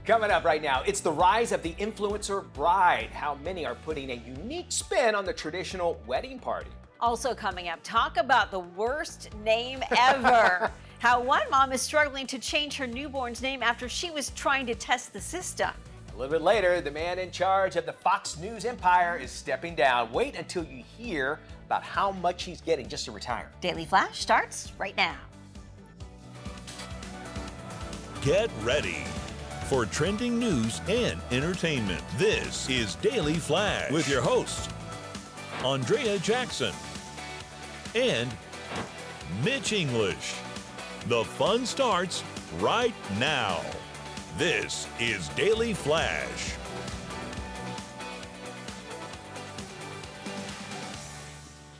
Coming up right now, it's the rise of the influencer bride. How many are putting a unique spin on the traditional wedding party? Also coming up, talk about the worst name ever. How one mom is struggling to change her newborn's name after she was trying to test the system. A little bit later, the man in charge of the Fox News empire is stepping down. Wait until you hear about how much he's getting just to retire. Daily Flash starts right now. Get ready for trending news and entertainment. This is Daily Flash with your hosts, Andrea Jackson and Mitch English. The fun starts right now. This is Daily Flash.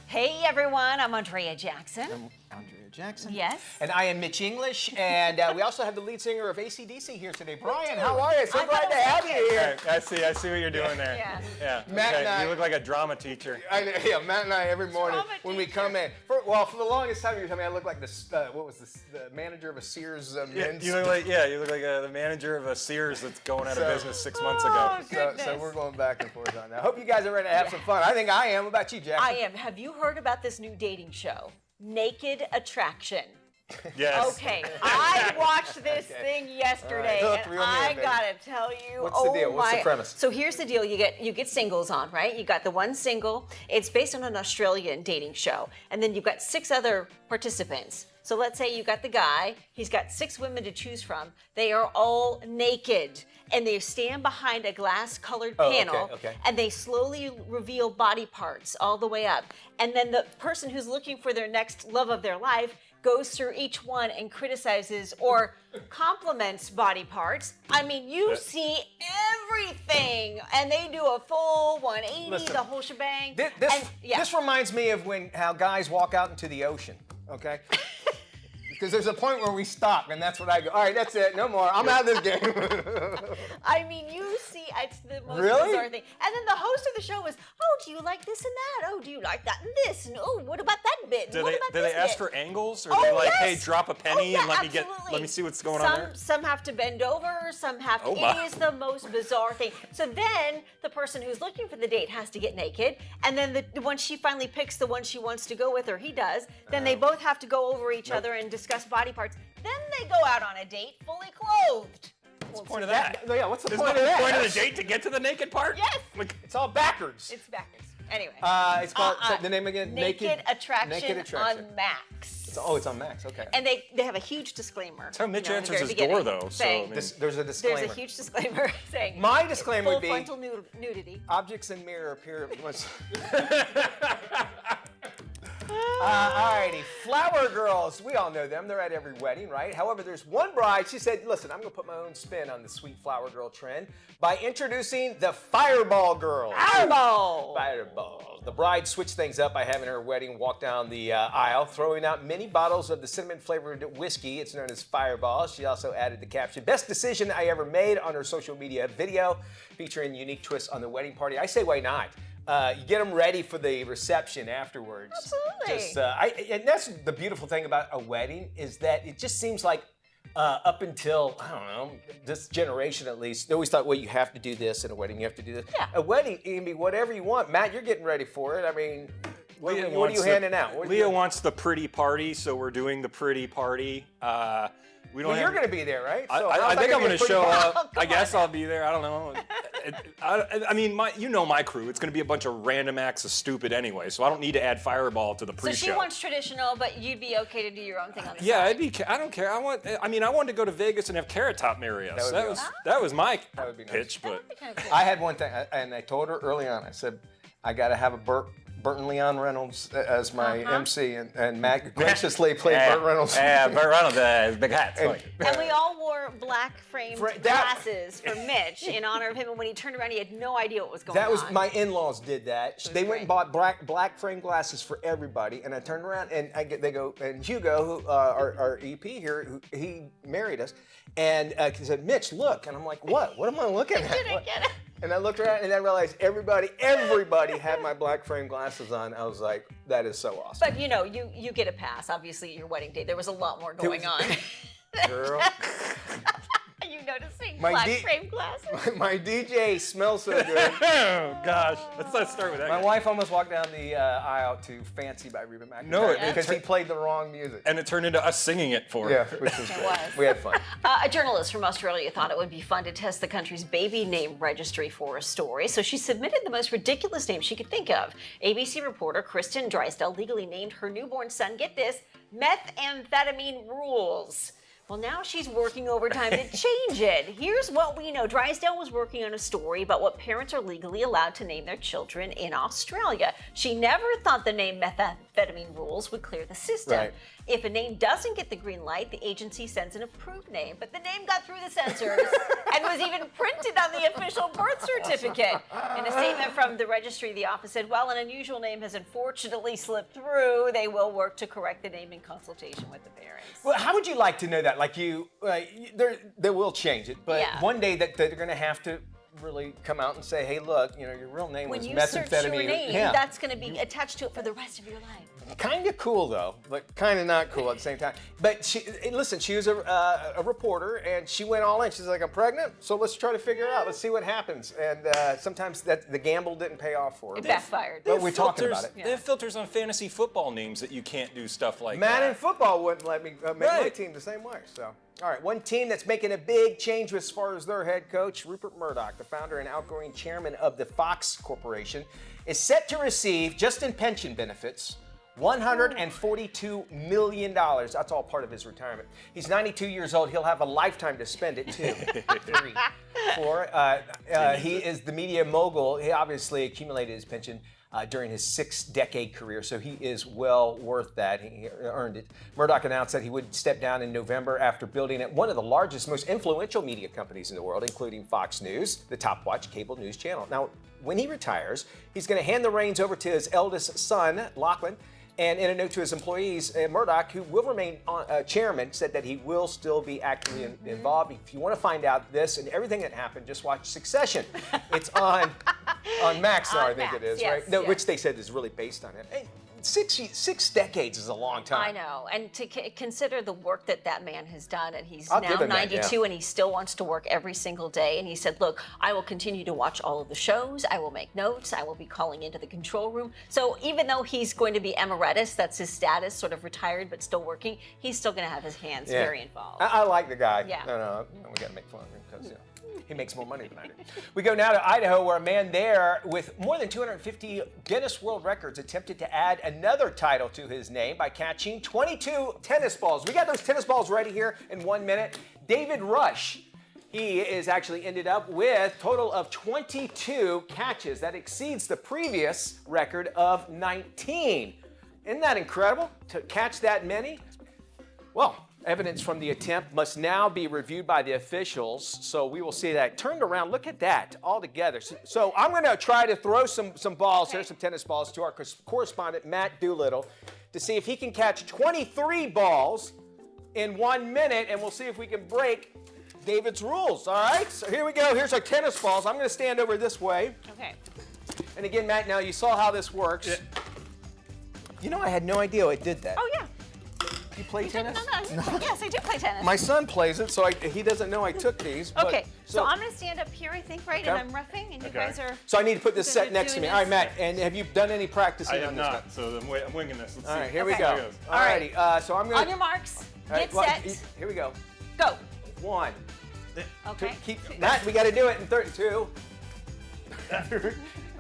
Hey everyone, I'm Andrea Jackson. I'm Andrea Jackson. Yes. And I am Mitch English. And we also have the lead singer of AC/DC here today. Brian, how are you? So glad to have you here. I see what you're doing there. Yeah. Matt and I- you look like a drama teacher. Matt and I every morning when we come in. For the longest time you were telling me I look like the manager of a Sears men's. You look like the manager of a Sears that's going out of business 6 months ago. So we're going back and forth on that. Hope you guys are ready to have some fun. I think I am. What about you, Jackson? I am. Have you heard about this new dating show, Naked Attraction? Yes. Okay, I watched this thing yesterday, All right. and Reel me in, I baby. gotta tell you, What's the deal? What's the premise? So here's the deal: you get singles on, right? You got the one single. It's based on an Australian dating show, and then you've got 6 other participants. So let's say you got the guy. He's got 6 women to choose from. They are all naked, and they stand behind a glass-colored panel, okay. and they slowly reveal body parts all the way up. And then the person who's looking for their next love of their life goes through each one and criticizes or compliments body parts. I mean, you see everything, and they do a full 180, Listen, the whole shebang. This reminds me of how guys walk out into the ocean, okay? Because there's a point where we stop, and that's what I go, all right, that's it, no more. I'm out of this game. I mean, you see, it's the most Really? bizarre thing. And then the host of the show is, oh, do you like this and that? Oh, do you like that and this? And oh, what about that bit? Do What they about do this they ask bit? for angles, or Oh, they like, yes. hey, drop a penny Oh, and yeah, let me see what's going on there? Some have to bend over, some have to. Oh, my. It is the most bizarre thing. So then the person who's looking for the date has to get naked, and then when she finally picks the one she wants to go with, or he does, then they both have to go over each other and discuss body parts. Then they go out on a date fully clothed. What's the point of that? Yeah, what's the Isn't point that of the that? point of the date to get to the naked part? Yes. Like, It's all backwards. It's backwards. Anyway. It's called, the name again? Naked Attraction Naked Attraction. on Max. It's on Max, okay. And they have a huge disclaimer. that's how Mitch at the answers very his beginning, door, though. So, I saying, mean, There's a disclaimer. there's a huge disclaimer saying My disclaimer full would be frontal nudity. objects in mirror appear once. Alrighty, flower girls. We all know them. They're at every wedding, right? However, there's one bride. She said, listen, I'm going to put my own spin on the sweet flower girl trend by introducing the fireball girl. Fireball. Fireballs. The bride switched things up by having her wedding walk down the aisle, throwing out many bottles of the cinnamon-flavored whiskey. It's known as Fireball. She also added the caption, best decision I ever made, on her social media video, featuring unique twists on the wedding party. I say, why not? You get them ready for the reception afterwards. Absolutely. And that's the beautiful thing about a wedding, is that it just seems like up until, I don't know, this generation at least, they always thought, well, you have to do this in a wedding, you have to do this. Yeah. A wedding, it can be whatever you want. Matt, you're getting ready for it. I mean, what are you handing out? Leah wants the pretty party, so we're doing the pretty party. Well, you're going to be there, right? So I how's that think I'm gonna going be to a show pretty up. I guess I'll be there. I don't know. I mean, my crew. It's going to be a bunch of random acts of stupid anyway, so I don't need to add Fireball to the So pre-show. she wants traditional, but you'd be okay to do your own thing on the Yeah, side. I don't care. I wanted to go to Vegas and have Carrot Top marry us. That would be That was my would be nice. pitch, That but would be kind of cool. I had one thing, and I told her early on, I said, I got to have a Burton Leon Reynolds as my MC, and Matt graciously played Burt Reynolds. Yeah, Burt Reynolds, big hat. And we all wore black framed glasses for Mitch in honor of him. And when he turned around, he had no idea what was going on. That was my in-laws did that. They went and bought black frame glasses for everybody, and I turned around and they go, and Hugo, who our EP here, he married us, and he said, Mitch, look, and I'm like, what? What am I looking at? didn't get it. And I looked around and I realized everybody had my black frame glasses on. I was like, that is so awesome. But you know, you get a pass. Obviously, at your wedding day, there was a lot more going on. Girl. You noticing? Black D- frame glasses. My DJ smells so good. Oh gosh, let's start with that. My guy. wife almost walked down the aisle to Fancy by Reba McEntire. No, because he played the wrong music. And it turned into us singing it for her. Yeah, which was It great. was. We had fun. A journalist from Australia thought it would be fun to test the country's baby name registry for a story, so she submitted the most ridiculous name she could think of. ABC reporter Kristen Drysdale legally named her newborn son, get this, Methamphetamine Rules. Well, now she's working overtime to change it. Here's what we know. Drysdale was working on a story about what parents are legally allowed to name their children in Australia. She never thought the name Methamphetamine Rules would clear the system. Right. If a name doesn't get the green light, the agency sends an approved name. But the name got through the censors and was even printed on the official birth certificate. In a statement from the registry, the office said, while an unusual name has unfortunately slipped through, they will work to correct the name in consultation with the parents. Well, how would you like to know that? Like they will change it, but Yeah. one day that they're going to have to really come out and say, hey, look, your real name When was you methamphetamine. search your name, Yeah. that's going to be attached to it for the rest of your life. Kind of cool though, but kind of not cool at the same time. But listen, she was a reporter, and she went all in. She's like, I'm pregnant, so let's try to figure it out. Let's see what happens. And sometimes the gamble didn't pay off for her. It backfired. But we're talking about it. They have filters on fantasy football names that you can't do stuff like Madden that. football wouldn't let me make my Right. team the same way. So, all right, one team that's making a big change as far as their head coach, Rupert Murdoch, the founder and outgoing chairman of the Fox Corporation, is set to receive, just in pension benefits, $142 million. That's all part of his retirement. He's 92 years old. He'll have a lifetime to spend it, too. 3, 4. He is the media mogul. He obviously accumulated his pension during his 6-decade career, so he is well worth that. He earned it. Murdoch announced that he would step down in November after building at one of the largest, most influential media companies in the world, including Fox News, the top-watched cable news channel. Now, when he retires, he's going to hand the reins over to his eldest son, Lachlan. And in a note to his employees, Murdoch, who will remain chairman, said that he will still be actively involved. If you want to find out this and everything that happened, just watch Succession. It's on Max now, On I think Max, it is, yes, right? No, yes. which they said is really based on it. Hey, 6 decades is a long time. I know, and to consider the work that man has done, and he's I'll now give him that, 92, yeah. and he still wants to work every single day. And he said, "Look, I will continue to watch all of the shows. I will make notes. I will be calling into the control room." So even though he's going to be emeritus, that's his status, sort of retired but still working, he's still going to have his hands Yeah. very involved. I like the guy. Yeah. No, we got to make fun of him because he makes more money than I do. We go now to Idaho, where a man there with more than 250 Guinness World Records attempted to add another title to his name by catching 22 tennis balls. We got those tennis balls ready here in 1 minute. David Rush. He is actually ended up with a total of 22 catches. That exceeds the previous record of 19. Isn't that incredible to catch that many? Well, evidence from the attempt must now be reviewed by the officials, so we will see that. Turned around, look at that all together. So I'm going to try to throw some balls here, some tennis balls, to our correspondent, Matt Doolittle, to see if he can catch 23 balls in 1 minute, and we'll see if we can break David's rules, all right? So here we go. Here's our tennis balls. I'm going to stand over this way. Okay. And again, Matt, now you saw how this works. Yeah. You know, I had no idea it did that. Oh yeah. You play tennis? No. Yes, I do play tennis. My son plays it, so he doesn't know I took these. But, Okay, so I'm going to stand up here, I think, right? And Okay. I'm roughing, and you Okay. guys are. So I need to put this We're set gonna next do to me. this. All right, Matt, and have you done any practicing I on am this? not, so I'm winging this. Let's All see. right, here we Okay. go. There it goes. All righty, so I'm going to... On your marks, All right, get well, set, here we go. go. 1. Okay. Matt, we got to do it in 32. I'm going to...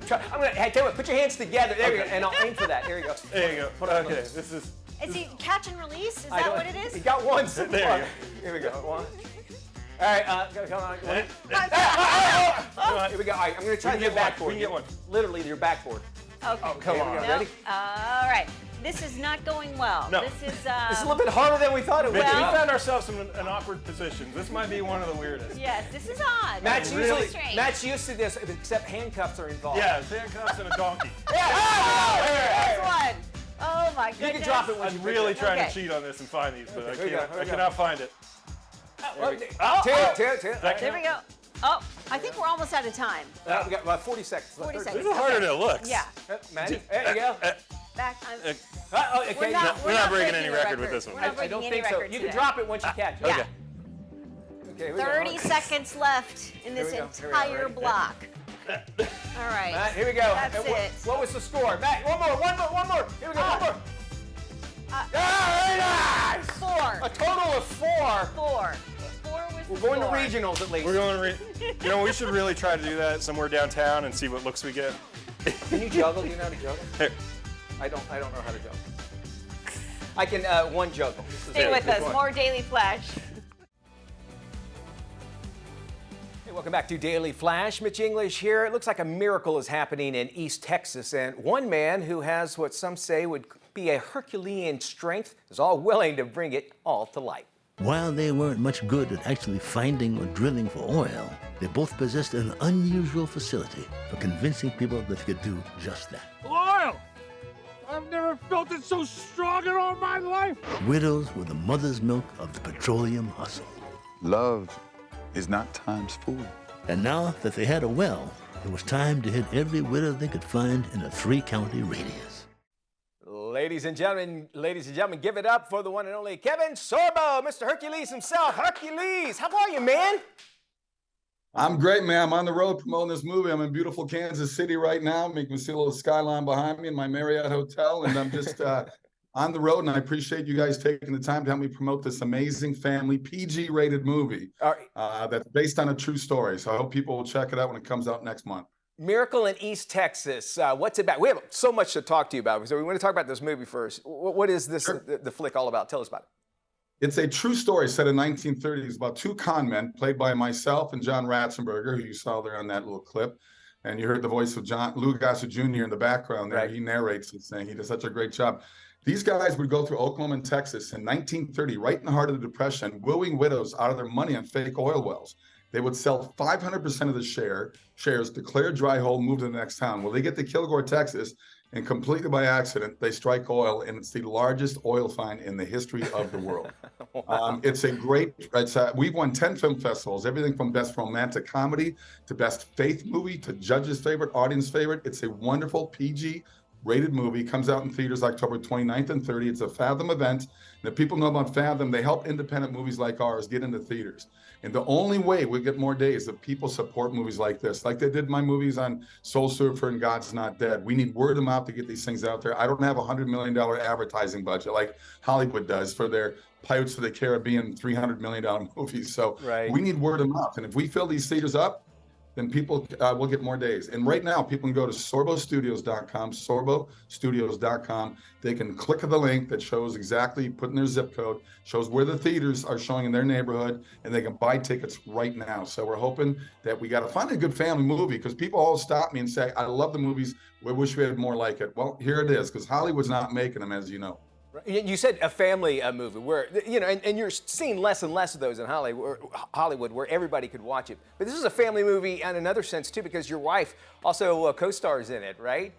Hey, tell you what, put your hands together. There you go, and I'll aim for that. Here you go. There you go. Okay, this is. Is he catch and release? Is I that don't- what it is? He got one so There far. you Here we go. 1. All right, come on. Here we go. All right, I'm going to try We to can get get one. backboard. We can get one. Literally, your backboard. Okay. Oh, come on. No. Ready? All right. This is not going well. No. This is. It's a little bit harder than we thought it would Mitch, be. we Well- found ourselves in awkward positions. This might be one of the weirdest. Yes, this is odd. Matt's This is usually strange. Matt's used to this, except handcuffs are involved. Yeah, handcuffs and a donkey. There's one. Oh my goodness. You can drop it when you I'm really trying Okay. to cheat on this and find these, but Here we go, here we I go. cannot find it. Two. There we go. Oh, I think we're almost out of time. We got about 40 seconds. 40 30 seconds. This is harder than it looks. Yeah. Maddie, there you go. Back. Okay, We're not we're not breaking breaking any the record with this one. We're not I breaking don't any think so. records You can today. drop it once you catch it. Yeah. Okay. Okay, we go. 30 seconds left in this Here we go. entire Ready? block. All right. Matt, here we go. That's it. What was the score? Matt, one more. Here we go, one more. Very nice! 4. A total of 4. 4. 4 was We're the going to score. regionals at least. We're going to, we should really try to do that somewhere downtown and see what looks we get. Can you juggle? Do you know how to juggle? Here. I don't know how to juggle. I can one juggle. Stay with us. More Daily Flash. Hey, welcome back to Daily Flash. Mitch English here. It looks like a miracle is happening in East Texas, and one man who has what some say would be a Herculean strength is all willing to bring it all to light. While they weren't much good at actually finding or drilling for oil, they both possessed an unusual facility for convincing people that they could do just that. Oil! I've never felt it so strong in all my life. Widows were the mother's milk of the petroleum hustle. Love is not time's fool. And now that they had a well, it was time to hit every widow they could find in a 3-county radius. Ladies and gentlemen, give it up for the one and only Kevon Dorbo, Mr. Hercules himself. Hercules, how are you, man? I'm great, man. I'm on the road promoting this movie. I'm in beautiful Kansas City right now. Make me see a little skyline behind me in my Marriott hotel. And I'm just on the road. And I appreciate you guys taking the time to help me promote this amazing family PG-rated movie that's based on a true story. So I hope people will check it out when it comes out next month. Miracle in East Texas. What's it about? We have so much to talk to you about. So we want to talk about this movie first. What is this, Sure. the flick all about? Tell us about it. It's a true story set in 1930s about 2 con men played by myself and John Ratzenberger, who you saw there on that little clip. And you heard the voice of Lou Gossett Jr. in the background there. Right. He narrates this thing. He does such a great job. These guys would go through Oklahoma and Texas in 1930, right in the heart of the Depression, wooing widows out of their money on fake oil wells. They would sell 500% of the shares, declare dry hole, move to the next town. Well, they get to Kilgore, Texas, and completely by accident, they strike oil, and it's the largest oil find in the history of the world. Wow. We've won 10 film festivals, everything from best romantic comedy to best faith movie to judges' favorite, audience favorite. It's a wonderful PG-rated movie. Comes out in theaters October 29th and 30th. It's a Fathom event. And if people know about Fathom, they help independent movies like ours get into theaters. And the only way we get more days is that people support movies like this, like they did my movies on Soul Surfer and God's Not Dead. We need word of mouth to get these things out there. I don't have a $100 million advertising budget like Hollywood does for their Pirates of the Caribbean $300 million movies. So Right. we need word of mouth. And if we fill these theaters up, then people will get more days. And right now, people can go to sorbostudios.com, sorbostudios.com. They can click the link that shows exactly, put in their zip code, shows where the theaters are showing in their neighborhood, and they can buy tickets right now. So we're hoping that we got to find a good family movie, because people all stop me and say, I love the movies, we wish we had more like it. Well, here it is, because Hollywood's not making them, as you know. You said a family movie where, and you're seeing less and less of those in Hollywood where everybody could watch it. But this is a family movie in another sense, too, because your wife also co-stars in it, right?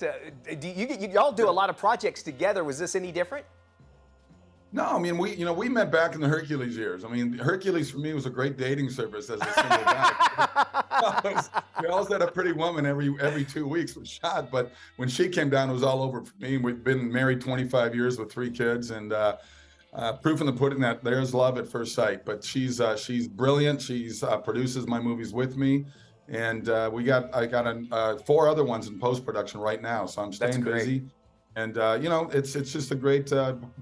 Y'all do a lot of projects together. Was this any different? No, I mean, we met back in the Hercules years. I mean, Hercules for me was a great dating service as a single guy. We always had a pretty woman every 2 weeks was shot, but when she came down, it was all over for me. We've been married 25 years with 3 kids, and proof in the pudding that there's love at first sight. But she's brilliant. She's produces my movies with me, and I got 4 other ones in post-production right now, so I'm staying busy. And, it's just a great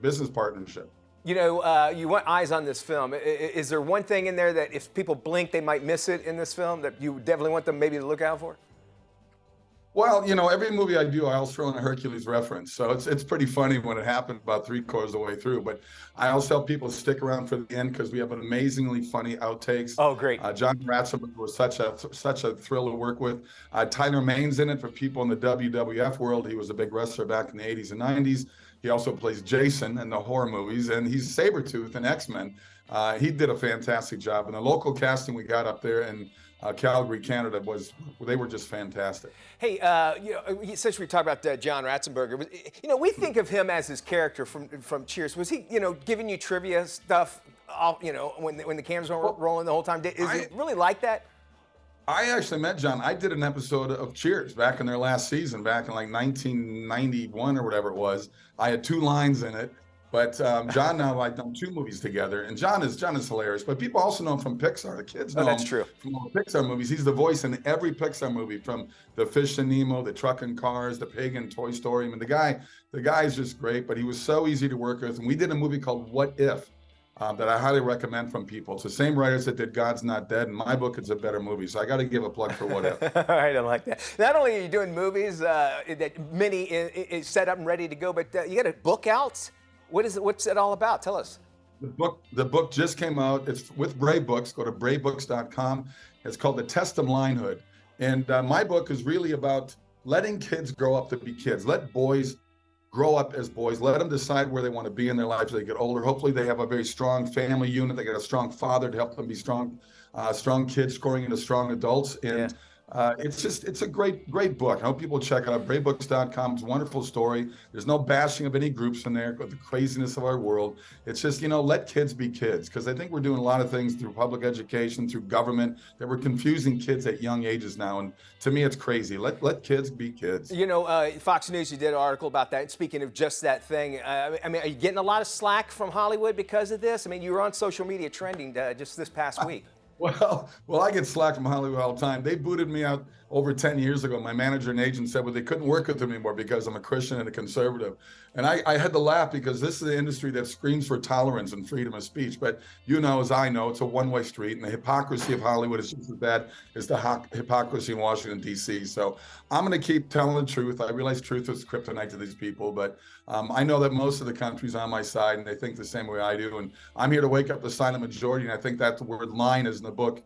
business partnership. You want eyes on this film. Is there one thing in there that if people blink, they might miss it in this film that you definitely want them maybe to look out for? Well, every movie I do, I always throw in a Hercules reference. So it's pretty funny when it happened about 3/4 of the way through. But I always tell people to stick around for the end, because we have an amazingly funny outtakes. Oh, great. John Ratzenberger was such a thrill to work with. Tyler Maine's in it for people in the WWF world. He was a big wrestler back in the 80s and 90s. He also plays Jason in the horror movies, and he's Sabretooth in X-Men. He did a fantastic job. And the local casting we got up there in Calgary, Canada, they were just fantastic. Hey, since we talked about John Ratzenberger, we think of him as his character from Cheers. Was he, giving you trivia stuff, when the cameras weren't rolling the whole time? Is he really like that? I actually met John. I did an episode of Cheers back in their last season, back in like 1991 or whatever it was. I had 2 lines in it, But John and I have done 2 movies together, and John is hilarious. But people also know him from Pixar. The kids know that's him true. from all the Pixar movies. He's the voice in every Pixar movie, from the Fish and Nemo, the Truck and Cars, the Pig and Toy Story. I mean, the guy is just great. But he was so easy to work with. And we did a movie called What If that I highly recommend from people. It's the same writers that did God's Not Dead. In my book, it's a better movie. So I got to give a plug for What If. All right, I like that. Not only are you doing movies that many is set up and ready to go, but you got a book out. What's it all about? Tell us. The book just came out. It's with Brave Books. Go to bravebooks.com. It's called The Test of Linehood. And my book is really about letting kids grow up to be kids. Let boys grow up as boys. Let them decide where they want to be in their lives as they get older. Hopefully they have a very strong family unit. They get a strong father to help them be strong kids growing into strong adults. And it's a great book. I hope people check it out. Bravebooks.com. It's a wonderful story. There's no bashing of any groups in there with the craziness of our world. It's just, let kids be kids, because I think we're doing a lot of things through public education, through government, that we're confusing kids at young ages now. And to me, it's crazy. Let kids be kids. Fox News, you did an article about that. And speaking of just that thing, are you getting a lot of slack from Hollywood because of this? I mean, you were on social media trending just this past week. Well, I get slack from Hollywood all the time. They booted me out over 10 years ago. My manager and agent said, well, they couldn't work with me anymore because I'm a Christian and a conservative. And I had to laugh, because this is the industry that screams for tolerance and freedom of speech. But as I know, it's a one-way street, and the hypocrisy of Hollywood is just as bad as the hypocrisy in Washington, D.C. So I'm going to keep telling the truth. I realize truth is kryptonite to these people, but I know that most of the country's on my side, and they think the same way I do. And I'm here to wake up the silent majority, and I think that the word line is in the book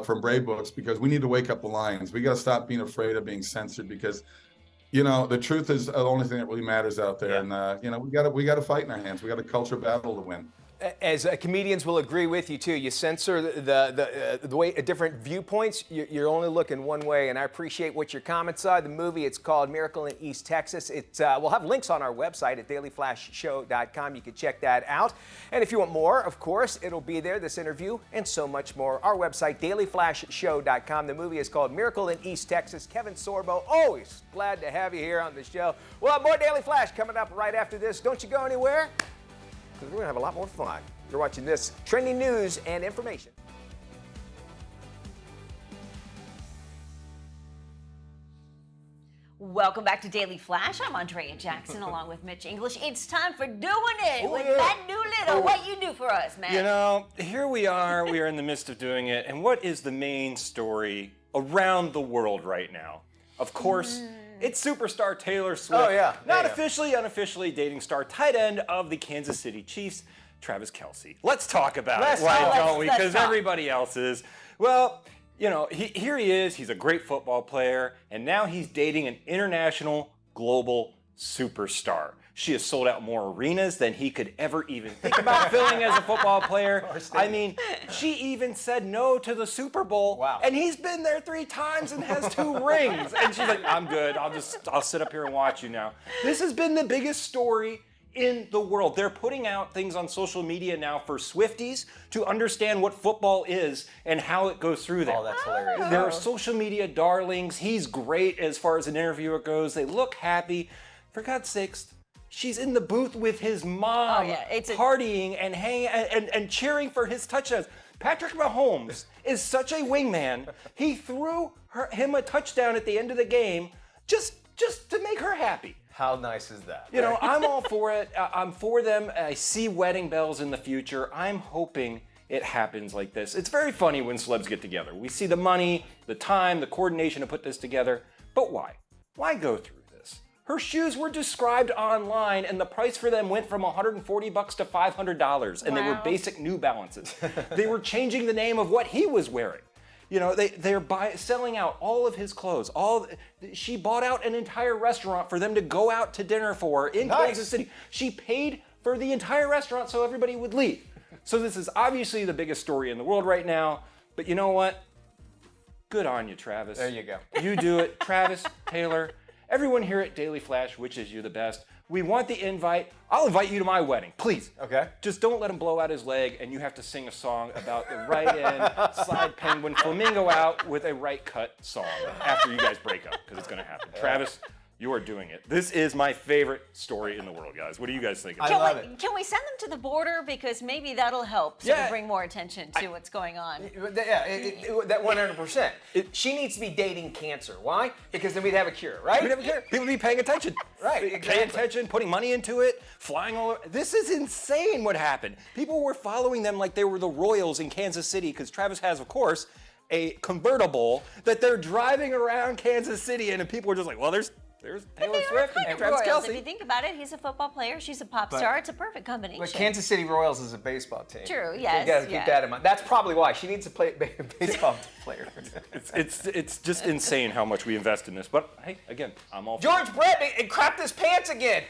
from Brave Books, because we need to wake up the lions. We got to stop being afraid of being censored, because the truth is the only thing that really matters out there. Yeah. And we got to fight in our hands. We got a culture battle to win. As comedians will agree with you too, you censor the way different viewpoints. You're only looking one way, and I appreciate what your comments are. The movie, it's called Miracle in East Texas. We'll have links on our website at dailyflashshow.com. You can check that out. And if you want more, of course, it'll be there. This interview and so much more. Our website, dailyflashshow.com. The movie is called Miracle in East Texas. Kevon Dorbo, always glad to have you here on the show. We'll have more Daily Flash coming up right after this. Don't you go anywhere, because we're going to have a lot more fun. You're watching this trending news and information. Welcome back to Daily Flash. I'm Andrea Jackson along with Mitch English. It's time for Doing It with Matt Doolittle. What you do for us, Matt? Here we are. We are in the midst of doing it. And what is the main story around the world right now? Of course, it's superstar Taylor Swift. Oh, yeah. Unofficially dating star tight end of the Kansas City Chiefs, Travis Kelce. Let's talk about it. Why don't we? Because everybody else is. Well, here he is. He's a great football player. And now he's dating an international, global superstar. She has sold out more arenas than he could ever even think about filling as a football player. I mean, she even said no to the Super Bowl. Wow. And he's been there 3 times and has 2 rings. And she's like, I'm good. I'll sit up here and watch you now. This has been the biggest story in the world. They're putting out things on social media now for Swifties to understand what football is and how it goes through there. Oh, that's hilarious. There are social media darlings. He's great as far as an interviewer goes. They look happy. For God's sakes, she's in the booth with his mom, partying and hanging and cheering for his touchdowns. Patrick Mahomes is such a wingman. He threw him a touchdown at the end of the game just to make her happy. How nice is that? I'm all for it. I'm for them. I see wedding bells in the future. I'm hoping it happens like this. It's very funny when celebs get together. We see the money, the time, the coordination to put this together. But why? Why go through this? Her shoes were described online, and the price for them went from $140 to $500, and they were basic New Balances. They were changing the name of what he was wearing. They're selling out all of his clothes. She bought out an entire restaurant for them to go out to dinner for in Kansas City. She paid for the entire restaurant so everybody would leave. So this is obviously the biggest story in the world right now. But you know what? Good on you, Travis. There you go. You do it. Travis, Taylor, everyone here at Daily Flash wishes you the best. We want the invite. I'll invite you to my wedding, please. Okay. Just don't let him blow out his leg and you have to sing a song about the right end, slide penguin, flamingo out with a right cut song after you guys break up, because it's going to happen. Travis, You are doing it. This is my favorite story in the world, guys. What do you guys think? I love it. Can we send them to the border? Because maybe that'll help bring more attention to what's going on. Yeah, that 100%. She needs to be dating cancer. Why? Because then we'd have a cure, right? We'd have a cure. People would be paying attention. Right, Paying exactly. attention, putting money into it, flying all over. This is insane what happened. People were following them like they were the Royals in Kansas City because Travis has, of course, a convertible that they're driving around Kansas City in, and people were just like, well, there's Taylor Swift and Travis Royals. If Kelce. you think about it, he's a football player, she's a pop star. It's a perfect combination. But Kansas City Royals is a baseball team. True, You yes, got to keep yes. that in mind. That's probably why she needs to play baseball player. It's just insane how much we invest in this. But hey, again, I'm all for George Brett and crapped his pants again.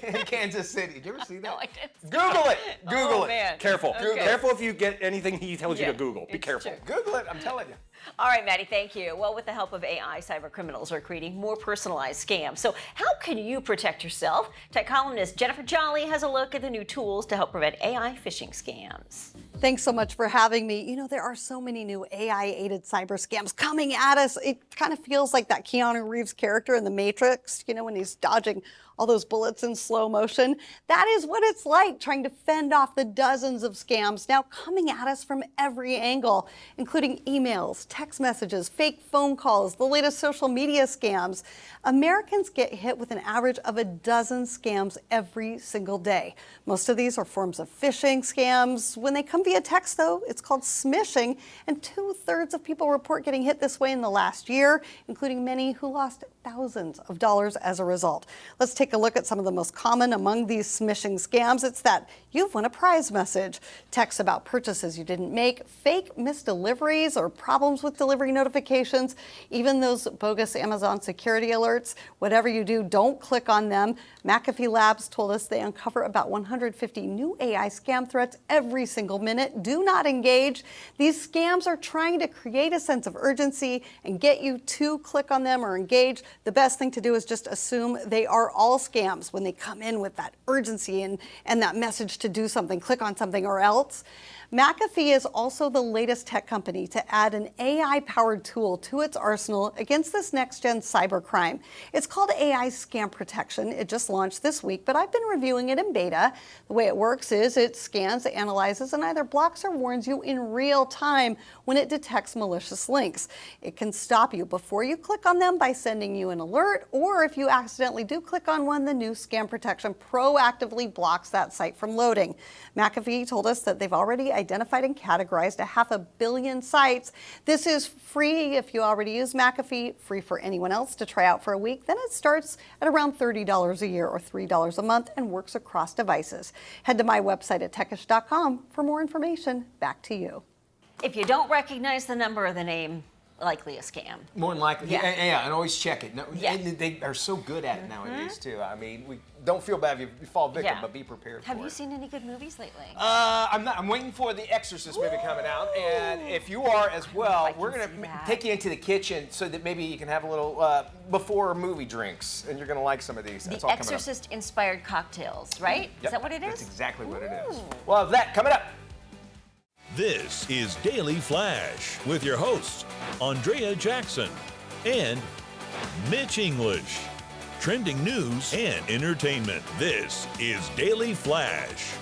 In Kansas City. Did you ever see that? No, I didn't. Google it. Google it. Man. Careful. Okay. Careful if you get anything he tells you to Google. Be it's careful. true. Google it. I'm telling you. All right, Maddie, thank you. Well, with the help of AI, cyber criminals are creating more personalized scams. So how can you protect yourself? Tech columnist Jennifer Jolly has a look at the new tools to help prevent AI phishing scams. Thanks so much for having me. You know, there are so many new AI-aided cyber scams coming at us. It kind of feels like that Keanu Reeves character in The Matrix, you know, when he's dodging all those bullets in slow motion. That is what it's like trying to fend off the dozens of scams now coming at us from every angle, including emails, text messages, fake phone calls, the latest social media scams. Americans get hit with an average of a dozen scams every single day. Most of these are forms of phishing scams. When they come via text, though, it's called smishing, and 2/3 of people report getting hit this way in the last year, including many who lost thousands of dollars as a result. Let's take a look at some of the most common among these smishing scams. It's that you've won a prize message, texts about purchases you didn't make, fake missed deliveries or problems with delivery notifications, even those bogus Amazon security alerts. Whatever you do, don't click on them. McAfee Labs told us they uncover about 150 new AI scam threats every single minute. Do not engage. These scams are trying to create a sense of urgency and get you to click on them or engage. The best thing to do is just assume they are all scams when they come in with that urgency and that message to do something, click on something or else. McAfee is also the latest tech company to add an AI-powered tool to its arsenal against this next-gen cybercrime. It's called AI Scam Protection. It just launched this week, but I've been reviewing it in beta. The way it works is it scans, analyzes, and either blocks or warns you in real time when it detects malicious links. It can stop you before you click on them by sending you an alert, or if you accidentally do click on one, the new Scam Protection proactively blocks that site from loading. McAfee told us that they've already identified and categorized 500 million sites. This is free if you already use McAfee, free for anyone else to try out for a week. Then it starts at around $30 a year or $3 a month and works across devices. Head to my website at techish.com for more information. Back to you. If you don't recognize the number or the name, likely a scam. More than likely. Yeah. And always check it. No, Yeah. And they are so good at it nowadays, too. I mean, we don't feel bad if you fall victim, Yeah. but be prepared Have for you it. seen any good movies lately? I'm waiting for the Exorcist movie coming out, and if you are as well, I we're can gonna see that. take you into the kitchen so that maybe you can have a little before movie drinks, and you're gonna like some of these. That's The all coming up. Exorcist-inspired cocktails, right? Yep. Is that what it is? That's exactly what it is. Ooh. We'll have that coming up. This is Daily Flash with your hosts, Andrea Jackson and Mitch English. Trending news and entertainment. This is Daily Flash.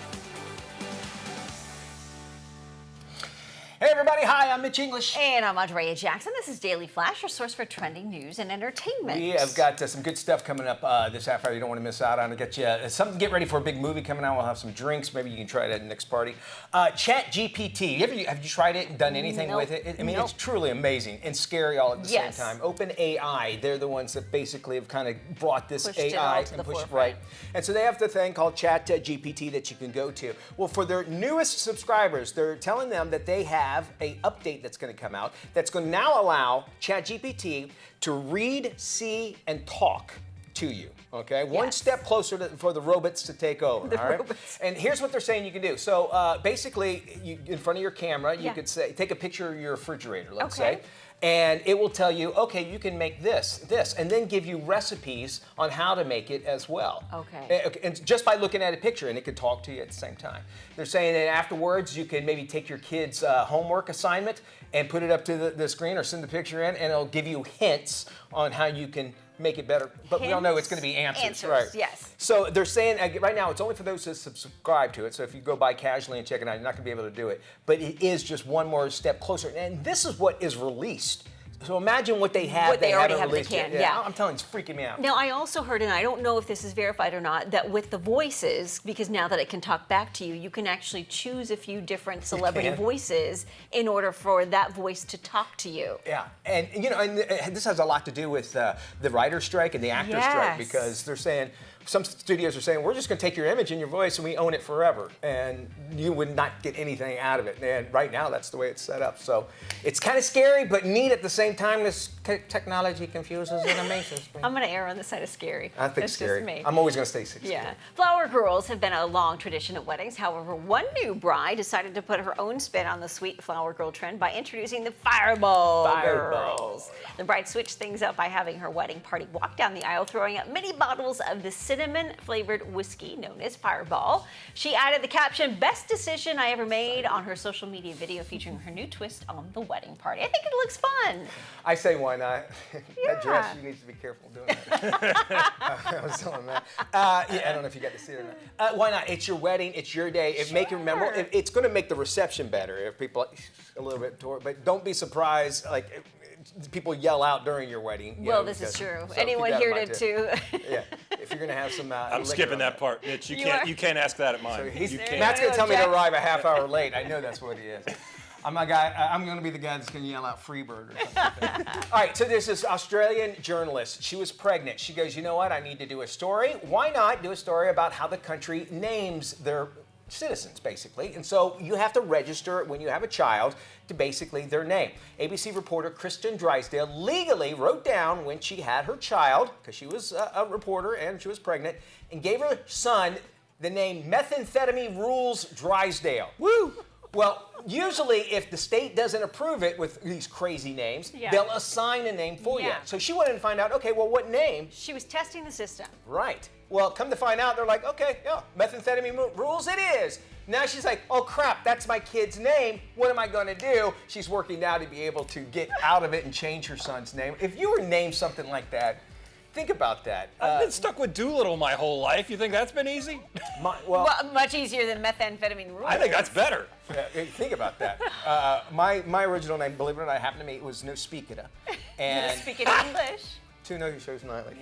Hey everybody, hi, I'm Mitch English. And I'm Andrea Jackson. This is Daily Flash, your source for trending news and entertainment. We have got some good stuff coming up this half hour. You don't want to miss out on it. Get you something to get ready for a big movie coming out. We'll have some drinks. Maybe you can try it at the next party. ChatGPT. Have you tried it and done anything Nope. with it? I mean, Nope. it's truly amazing and scary all at the Yes. same time. OpenAI, they're the ones that basically have kind of brought this Pushed it AI all to the and pushed it forefront. right. And so they have the thing called ChatGPT that you can go to. Well, for their newest subscribers, they're telling them that they have a update that's going to come out that's going to now allow ChatGPT to read, see, and talk to you. Okay, one step closer for the robots to take over. All right, robots. and here's what they're saying you can do. So basically, in front of your camera, you could say, take a picture of your refrigerator, let's say, and it will tell you, okay, you can make this, and then give you recipes on how to make it as well. Okay. And just by looking at a picture, and it can talk to you at the same time. They're saying that afterwards, you can maybe take your kid's homework assignment and put it up to the screen or send the picture in, and it'll give you hints on how you can make it better. But we all know it's going to be answers, right? Yes. So they're saying right now it's only for those who subscribe to it. So if you go by casually and check it out, you're not going to be able to do it. But it is just one more step closer. And this is what is released. So imagine what they have. What they already haven't have in the released can, yet. yeah. I'm telling you, it's freaking me out. Now, I also heard, and I don't know if this is verified or not, that with the voices, because now that it can talk back to you, you can actually choose a few different celebrity voices in order for that voice to talk to you. Yeah, and this has a lot to do with the writer's strike and the actor's strike, because they're saying, some studios are saying, we're just going to take your image and your voice and we own it forever, and you would not get anything out of it. And right now, that's the way it's set up. So it's kind of scary, but neat at the same time. This technology confuses and amazes me. I'm going to err on the side of scary. I think That's scary. Just me. I'm always going to stay 16. Yeah. Flower girls have been a long tradition at weddings. However, one new bride decided to put her own spin on the sweet flower girl trend by introducing the Fireball girls. The bride switched things up by having her wedding party walk down the aisle, throwing up mini bottles of the cinnamon-flavored whiskey known as Fireball. She added the caption, "Best decision I ever made," on her social media video featuring her new twist on the wedding party. I think it looks fun. I say why not? That dress, you need to be careful doing that. I was telling that. Yeah, I don't know if you got to see it or not. Why not? It's your wedding. It's your day. Make it memorable. It's going to make the reception better if people a little bit toward. But don't be surprised. Like people yell out during your wedding. Well, this is true. Anyone here did too. Yeah. If you're going to have some. I'm skipping that part, Mitch. You can't ask that at mine. So you can't. Matt's going to tell me to arrive a half hour late. I know that's what he is. I'm a guy. I'm going to be the guy that's going to yell out "Freebird" or something. Like that. All right. So there's this Australian journalist. She was pregnant. She goes, you know what? I need to do a story. Why not do a story about how the country names their citizens, basically? And so you have to register when you have a child to basically their name. ABC reporter Kristen Drysdale legally wrote down when she had her child, because she was a reporter and she was pregnant, and gave her son the name Methamphetamine Rules Drysdale. Woo! Well, usually if the state doesn't approve it with these crazy names, they'll assign a name for you. So she wanted to find out, okay, well, what name? She was testing the system. Right. Well, come to find out, they're like, okay, yeah, Methamphetamine Rules it is. Now she's like, oh crap, that's my kid's name. What am I going to do? She's working now to be able to get out of it and change her son's name. If you were named something like that, think about that. I've been stuck with Doolittle my whole life. You think that's been easy? Well, much easier than Methamphetamine Rules. I think that's better. Think about that. My original name, believe it or not, happened to me. It was No Speakita. And speaking English. Tuna shows nightly.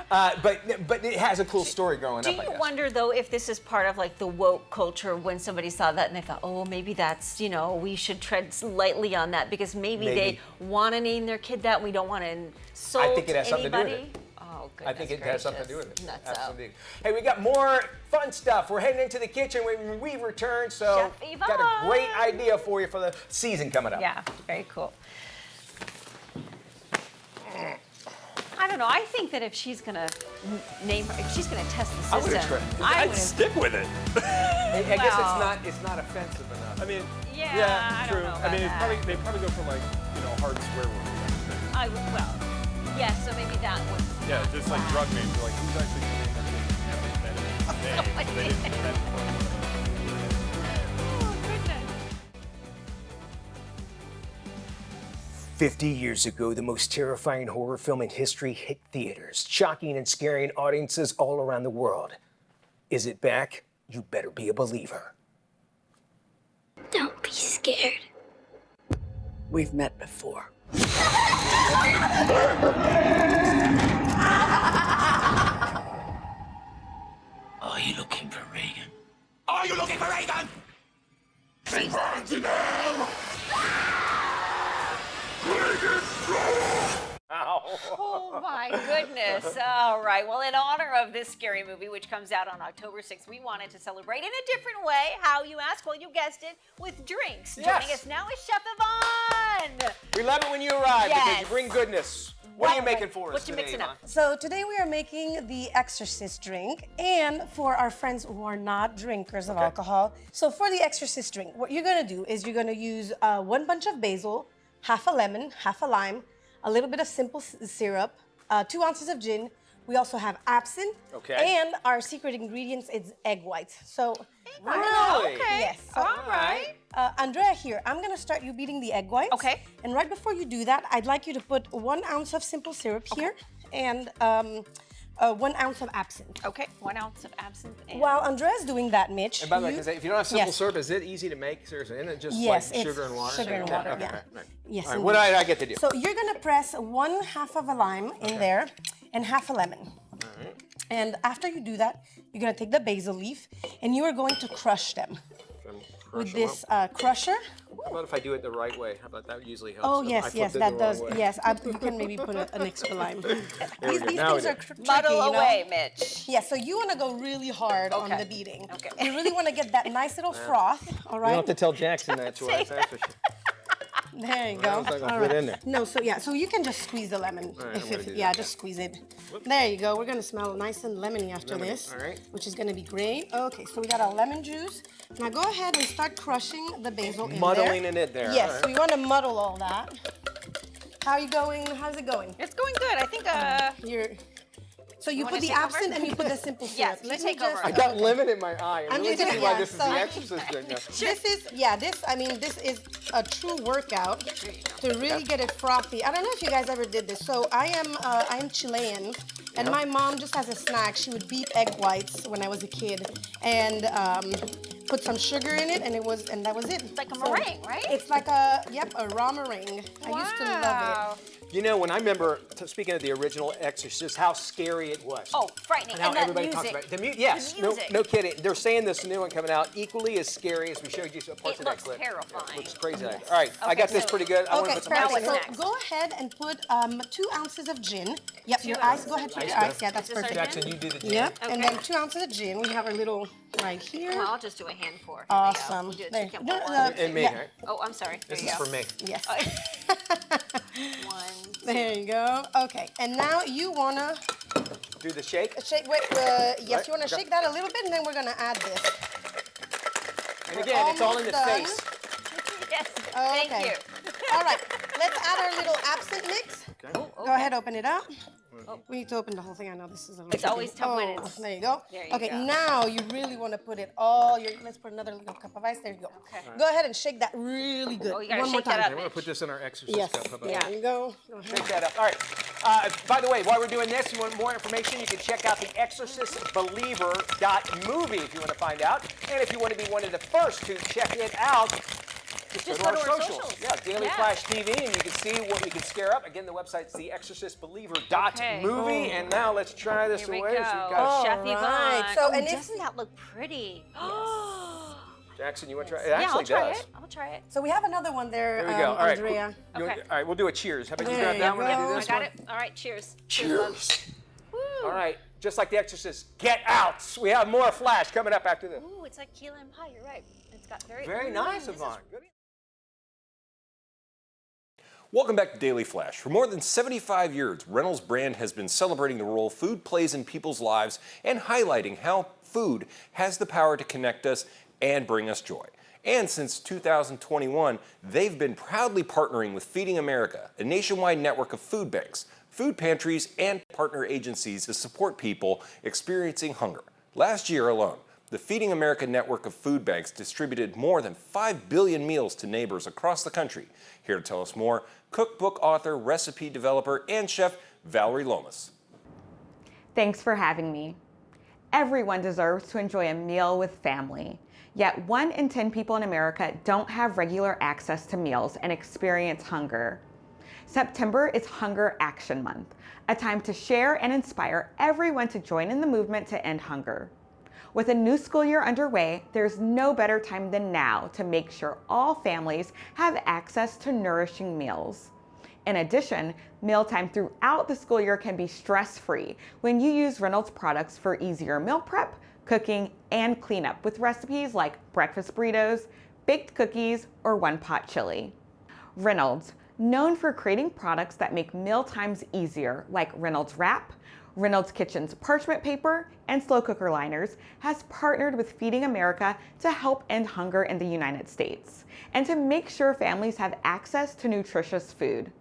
But it has a cool story growing Do up. you wonder though if this is part of like the woke culture when somebody saw that and they thought, oh, maybe that's, we should tread lightly on that because maybe they want to name their kid that. We don't want to insult anybody. I think it has something to do with it. Oh, goodness I think it has something to do with it. Nuts Absolutely. Hey, we got more fun stuff. We're heading into the kitchen when we return, so Chef got a great idea for you for the season coming up. Yeah, very cool. I don't know. I think that if she's gonna if she's gonna test the system, I'd stick with it. I guess it's not offensive enough. I mean, I true. don't know I mean, about they probably go for like hard swear words. Yes. So maybe that would. Yeah, just like drug names. You're like, who's actually named everything? They didn't invent it. Oh goodness. 50 years ago, the most terrifying horror film in history hit theaters, shocking and scaring audiences all around the world. Is it back? You better be a believer. Don't be scared. We've met before. Are you looking for Reagan? Are you looking for Reagan? She burns in hell! Oh my goodness. All right. Well, in honor of this scary movie, which comes out on October 6th, we wanted to celebrate in a different way. How, you ask? Well, you guessed it, with drinks. Yes. Joining us now is Chef Yvonne. We love it when you arrive because Yes. you bring goodness. What are you making for us What you today, mixing Yvonne? up? So today we are making the Exorcist drink, and for our friends who are not drinkers of alcohol. So for the Exorcist drink, what you're gonna do is you're gonna use 1 bunch of basil, half a lemon, half a lime, a little bit of simple syrup, 2 ounces of gin. We also have absinthe, and our secret ingredients is egg whites. So, Really? yes. So, All right. Andrea, here, I'm gonna start you beating the egg whites. Okay. And right before you do that, I'd like you to put 1 ounce of simple syrup here and 1 ounce of absinthe. Okay, 1 ounce of absinthe. And While Andrea's doing that, Mitch. And by the way, if you don't have simple Yes. syrup, is it easy to make? Seriously, isn't it just Yes, like it's sugar and water? sugar and water, Okay, yeah. right. Yes. All right, what do I get to do? So you're gonna press 1/2 of a lime in there and half a lemon. All right. And after you do that, you're gonna take the basil leaf and you are going to crush them with this crusher. How about if I do it the right way? How about that usually helps? Oh I yes, flipped yes, it that the wrong does. way. Yes, you can maybe put an extra lime. These Now things we are do. tricky, muddle you know? away, Mitch. Yeah, so you want to go really hard on Okay. the beating. Okay. You really want to get that nice little froth. All You right. don't have to tell Jackson that twice, that's for sure. There you go. It's not gonna All fit right. in there. No, so yeah, so you can just squeeze the lemon. All right, I'm gonna do Yeah, that. just squeeze it. There you go. We're gonna smell nice and lemony after Lemony, this, all right. which is gonna be great. Okay, so we got our lemon juice. Now go ahead and start crushing the basil in there. Muddling in it there. Yes, all right. we want to muddle all that. How are you going? How's it going? It's going good. I think So you wanna put the take over? absinthe and you put the simple syrup. Yes, you Let me take over. just- I got lemon in my eye. I I'm really just see gonna- why yeah, this is so the I- Exorcist drink now. This is, yeah, this is a true workout to really get it frothy. I don't know if you guys ever did this. So I am Chilean, and my mom, just as a snack, she would beat egg whites when I was a kid, and put some sugar in it, and that was it. it's like a meringue, right? It's like a raw meringue. I used to love it. You know, when I remember, speaking of the original Exorcist, how scary it was. Oh, frightening. And how that everybody music. talks about it. Yes, The music. no kidding. They're saying this new one coming out equally as scary as we showed you some parts It of that looks clip. terrifying. Looks crazy. All right, I got this so- pretty good. I want to Okay, put some Now ice perfect. in what's it. So next? go ahead and put 2 ounces of gin. Yep, your ounces. ice. Go ahead, put your Ice, ice. Yeah, that's Is this our perfect. gin? Jackson, you do the gin. Yep, and Okay. then 2 ounces of gin. We have our little right here. Well, I'll just do a handful. Here we go. Awesome. We'll do it. There. You can't No, put no, one. And me, Yeah. right? Oh, I'm sorry. This There is you for go. me. Yes. One. There you go. Okay, and now you wanna Do the shake. shake. Wait, yes, Right, you wanna okay. shake that a little bit, and then we're gonna add this. And again, it's all in the almost face. Yes. Thank Okay. you. All right, let's add our little absinthe mix. Okay. Go ahead, open it up. We need to open the whole thing. I know this is a little It's always tricky. tough when Oh, it's- There you go. There you Okay, go. now you really want to put it all. Let's put another little cup of ice. There you go. Okay. Go ahead and shake that really good. Oh, you gotta One more shake that time. up. I'm going to put this in our Exorcist Yes. cup. How about There that? you go. Go ahead. Shake that up. All right. By the way, while we're doing this, you want more information, you can check out the exorcistbeliever.movie if you want to find out. And if you want to be one of the first to check it out, just go to our socials. Yeah, Daily Yeah. Flash TV, and you can see what we can scare up. Again, the website's theexorcistbeliever.movie. Okay. And now let's try this Here we away. go. So we've got All Chef right. Yvonne. So, Oh, and doesn't that look pretty? Jackson, you want to try it? It Yeah, I'll actually try does. it. I'll try it. So we have another one there, There we go. All right. Andrea. You want- Okay. all right, we'll do a cheers. How about you There grab you that one? I go. do I this got one. it. All right, cheers. Cheers. Woo. All right, just like the Exorcist, get out. We have more Flash coming up after this. Ooh, it's like key lime pie. You're right. It's got very Very nice, this is- Yvonne. Good. Welcome back to Daily Flash. For more than 75 years, Reynolds Brand has been celebrating the role food plays in people's lives and highlighting how food has the power to connect us and bring us joy. And since 2021, they've been proudly partnering with Feeding America, a nationwide network of food banks, food pantries, and partner agencies to support people experiencing hunger. Last year alone, the Feeding America network of food banks distributed more than 5 billion meals to neighbors across the country. Here to tell us more, cookbook author, recipe developer, and chef Valerie Lomas. Thanks for having me. Everyone deserves to enjoy a meal with family. Yet 1 in 10 people in America don't have regular access to meals and experience hunger. September is Hunger Action Month, a time to share and inspire everyone to join in the movement to end hunger. With a new school year underway, there's no better time than now to make sure all families have access to nourishing meals. In addition, mealtime throughout the school year can be stress-free when you use Reynolds products for easier meal prep, cooking, and cleanup with recipes like breakfast burritos, baked cookies, or one-pot chili. Reynolds, known for creating products that make meal times easier, like Reynolds Wrap, Reynolds Kitchen's parchment paper, and slow cooker liners, has partnered with Feeding America to help end hunger in the United States and to make sure families have access to nutritious food.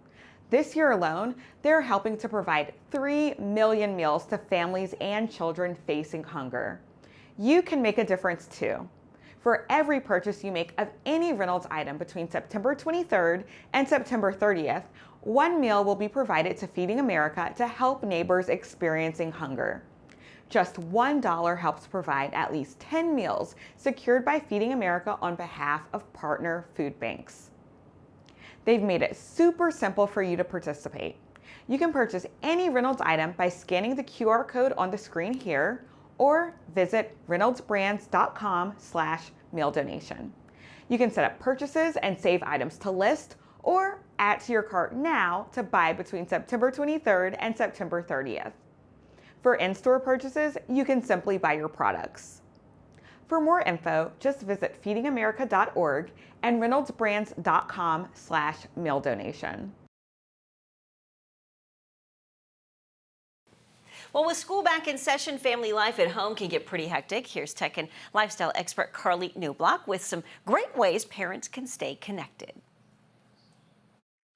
This year alone, they're helping to provide 3 million meals to families and children facing hunger. You can make a difference too. For every purchase you make of any Reynolds item between September 23rd and September 30th, 1 meal will be provided to Feeding America to help neighbors experiencing hunger. Just $1 helps provide at least 10 meals secured by Feeding America on behalf of partner food banks. They've made it super simple for you to participate. You can purchase any Reynolds item by scanning the QR code on the screen here or visit reynoldsbrands.com/meal donation. You can set up purchases and save items to list or add to your cart now to buy between September 23rd and September 30th. For in-store purchases, you can simply buy your products. For more info, just visit feedingamerica.org and reynoldsbrands.com/meal donation. Well, with school back in session, family life at home can get pretty hectic. Here's tech and lifestyle expert Carly Newblock with some great ways parents can stay connected.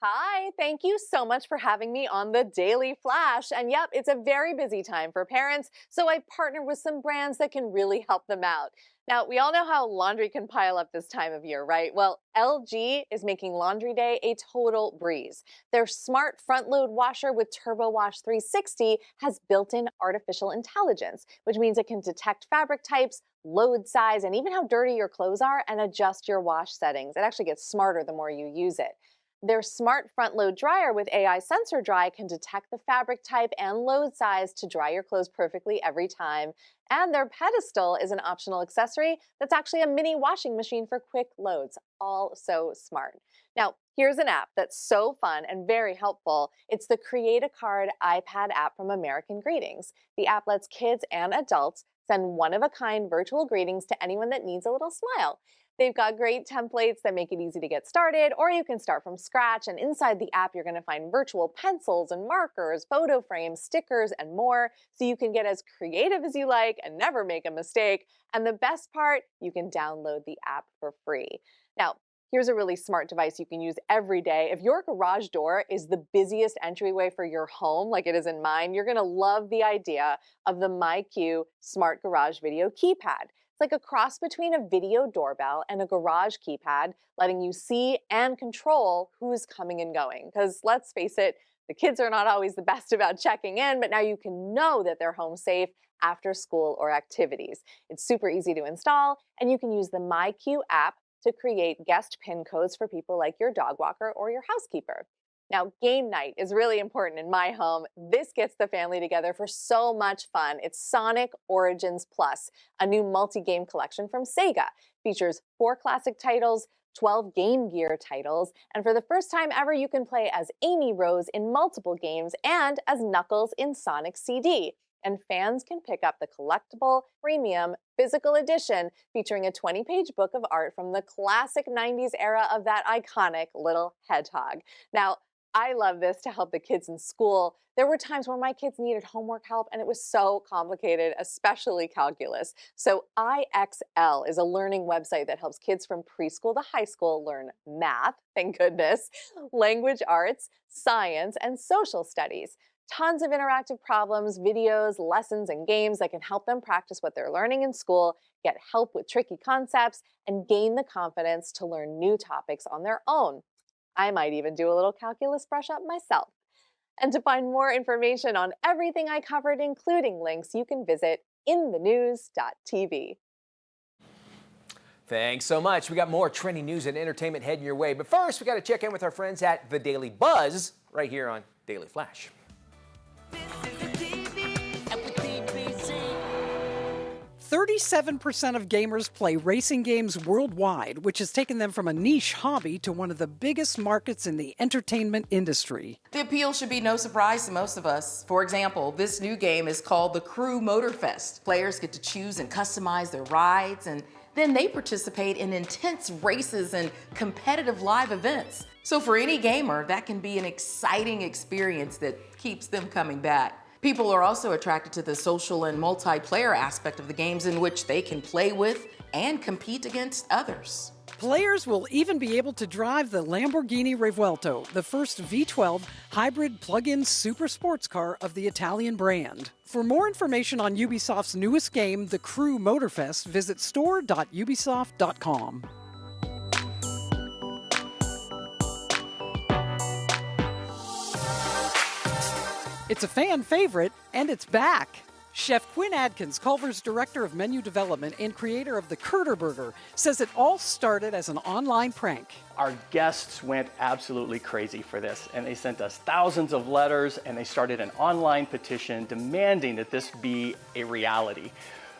Hi, thank you so much for having me on the Daily Flash. And yep, it's a very busy time for parents, so I partnered with some brands that can really help them out. Now, we all know how laundry can pile up this time of year, right? Well, LG is making laundry day a total breeze. Their smart front load washer with Turbo Wash 360 has built-in artificial intelligence, which means it can detect fabric types, load size, and even how dirty your clothes are and adjust your wash settings. It actually gets smarter the more you use it. Their smart front load dryer with AI sensor dry can detect the fabric type and load size to dry your clothes perfectly every time. And their pedestal is an optional accessory that's actually a mini washing machine for quick loads. All so smart. Now, here's an app that's so fun and very helpful. It's the Create a Card iPad app from American Greetings. The app lets kids and adults send one-of-a-kind virtual greetings to anyone that needs a little smile. They've got great templates that make it easy to get started, or you can start from scratch. And inside the app, you're going to find virtual pencils and markers, photo frames, stickers, and more. So you can get as creative as you like and never make a mistake. And the best part, you can download the app for free. Now, here's a really smart device you can use every day. If your garage door is the busiest entryway for your home, like it is in mine, you're going to love the idea of the MyQ Smart Garage Video Keypad. It's like a cross between a video doorbell and a garage keypad, letting you see and control who's coming and going. Because let's face it, the kids are not always the best about checking in, but now you can know that they're home safe after school or activities. It's super easy to install, and you can use the MyQ app to create guest PIN codes for people like your dog walker or your housekeeper. Now, game night is really important in my home. This gets the family together for so much fun. It's Sonic Origins Plus, a new multi-game collection from Sega. Features 4 classic titles, 12 Game Gear titles, and for the first time ever, you can play as Amy Rose in multiple games and as Knuckles in Sonic CD. And fans can pick up the collectible, premium, physical edition featuring a 20-page book of art from the classic 90s era of that iconic little hedgehog. Now, I love this to help the kids in school. There were times when my kids needed homework help and it was so complicated, especially calculus. So IXL is a learning website that helps kids from preschool to high school learn math, thank goodness, language arts, science, and social studies. Tons of interactive problems, videos, lessons, and games that can help them practice what they're learning in school, get help with tricky concepts, and gain the confidence to learn new topics on their own. I might even do a little calculus brush up myself. And to find more information on everything I covered, including links, you can visit inthenews.tv. Thanks so much. We got more trending news and entertainment heading your way. But first, we got to check in with our friends at The Daily Buzz right here on Daily Flash. 37% of gamers play racing games worldwide, which has taken them from a niche hobby to one of the biggest markets in the entertainment industry. The appeal should be no surprise to most of us. For example, this new game is called the Crew Motorfest. Players get to choose and customize their rides, and then they participate in intense races and competitive live events. So for any gamer, that can be an exciting experience that keeps them coming back. People are also attracted to the social and multiplayer aspect of the games in which they can play with and compete against others. Players will even be able to drive the Lamborghini Revuelto, the first V12 hybrid plug-in super sports car of the Italian brand. For more information on Ubisoft's newest game, The Crew Motorfest, visit store.ubisoft.com. It's a fan favorite, and it's back. Chef Quinn Adkins, Culver's Director of Menu Development and creator of the Curter Burger, says it all started as an online prank. Our guests went absolutely crazy for this, and they sent us thousands of letters, and they started an online petition demanding that this be a reality.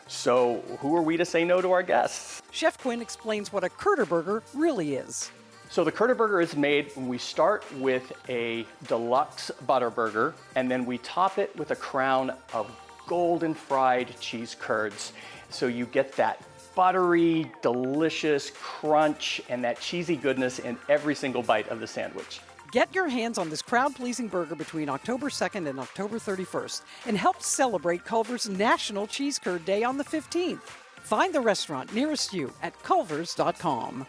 So who are we to say no to our guests? Chef Quinn explains what a Curter Burger really is. So the Curter Burger is made when we start with a deluxe butter burger, and then we top it with a crown of golden fried cheese curds. So you get that buttery, delicious crunch and that cheesy goodness in every single bite of the sandwich. Get your hands on this crowd-pleasing burger between October 2nd and October 31st and help celebrate Culver's National Cheese Curd Day on the 15th. Find the restaurant nearest you at culvers.com.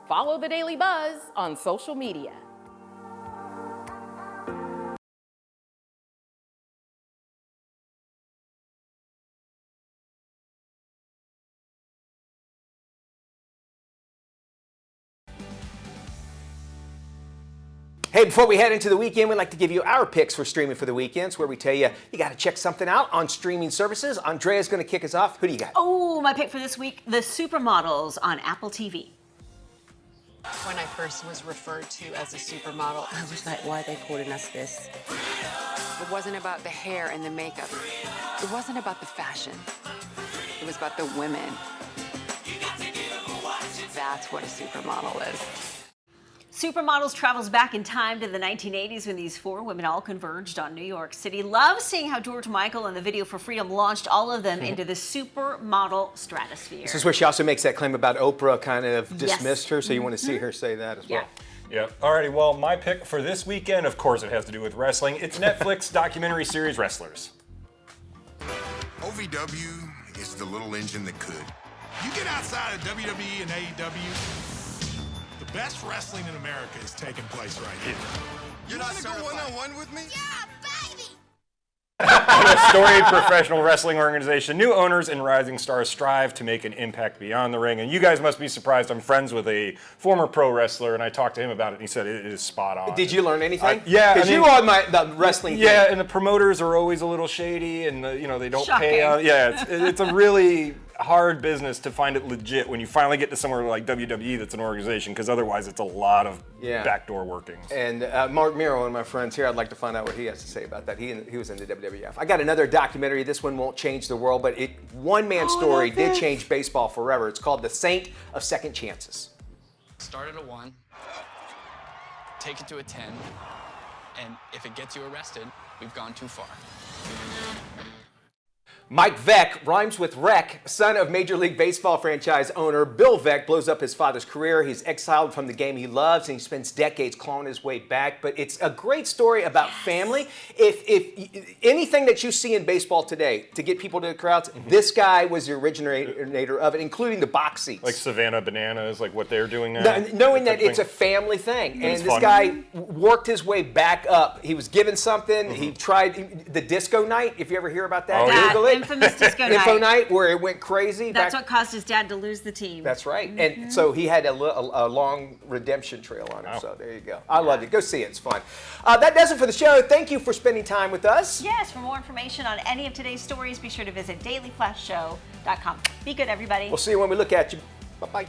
Follow The Daily Buzz on social media. Hey, before we head into the weekend, we'd like to give you our picks for streaming for the weekends, where we tell you got to check something out on streaming services. Andrea's going to kick us off. Who do you got? Oh, my pick for this week, The Supermodels on Apple TV. When I first was referred to as a supermodel, I was like, why are they calling us this? It wasn't about the hair and the makeup. It wasn't about the fashion. It was about the women. That's what a supermodel is. Supermodels travels back in time to the 1980s when these four women all converged on New York City. Love seeing how George Michael and the Video for Freedom launched all of them into the supermodel stratosphere. This is where she also makes that claim about Oprah kind of dismissed her, so you want to see her say that as well. Yep. Alrighty, well, my pick for this weekend, of course, it has to do with wrestling. It's Netflix documentary series Wrestlers. OVW is the little engine that could. You get outside of WWE and AEW, the best wrestling in America is taking place right here. You want to go one-on-one with me? Yeah, baby! A storied professional wrestling organization. New owners and rising stars strive to make an impact beyond the ring. And you guys must be surprised. I'm friends with a former pro wrestler, and I talked to him about it, and he said it is spot on. Did you learn anything? Yeah. Because you on the wrestling thing. Yeah, and the promoters are always a little shady, and they don't pay. It's a really hard business to find it legit when you finally get to somewhere like WWE that's an organization, because otherwise it's a lot of backdoor workings. And Mark Miro, one of my friends here, I'd like to find out what he has to say about that. He was in the WWF. I got another documentary. This one won't change the world, but one-man story did change baseball forever. It's called The Saint of Second Chances. Start at a 1, take it to a 10, and if it gets you arrested, we've gone too far. Mike Veeck rhymes with wreck. Son of Major League Baseball franchise owner Bill Veeck blows up his father's career. He's exiled from the game he loves, and he spends decades clawing his way back. But it's a great story about family. If anything that you see in baseball today to get people to the crowds, this guy was the originator of it, including the box seats. Like Savannah Bananas, like what they're doing now. Knowing that it's a family thing. And this guy worked his way back up. He was given something. He tried the disco night, if you ever hear about that. Google it. Infamous disco night. Info night, where it went crazy. That's what caused his dad to lose the team. That's right. And so he had a long redemption trail on him. So there you go. I loved it. Go see it. It's fun. That does it for the show. Thank you for spending time with us. Yes, for more information on any of today's stories, be sure to visit dailyflashshow.com. Be good, everybody. We'll see you when we look at you. Bye-bye.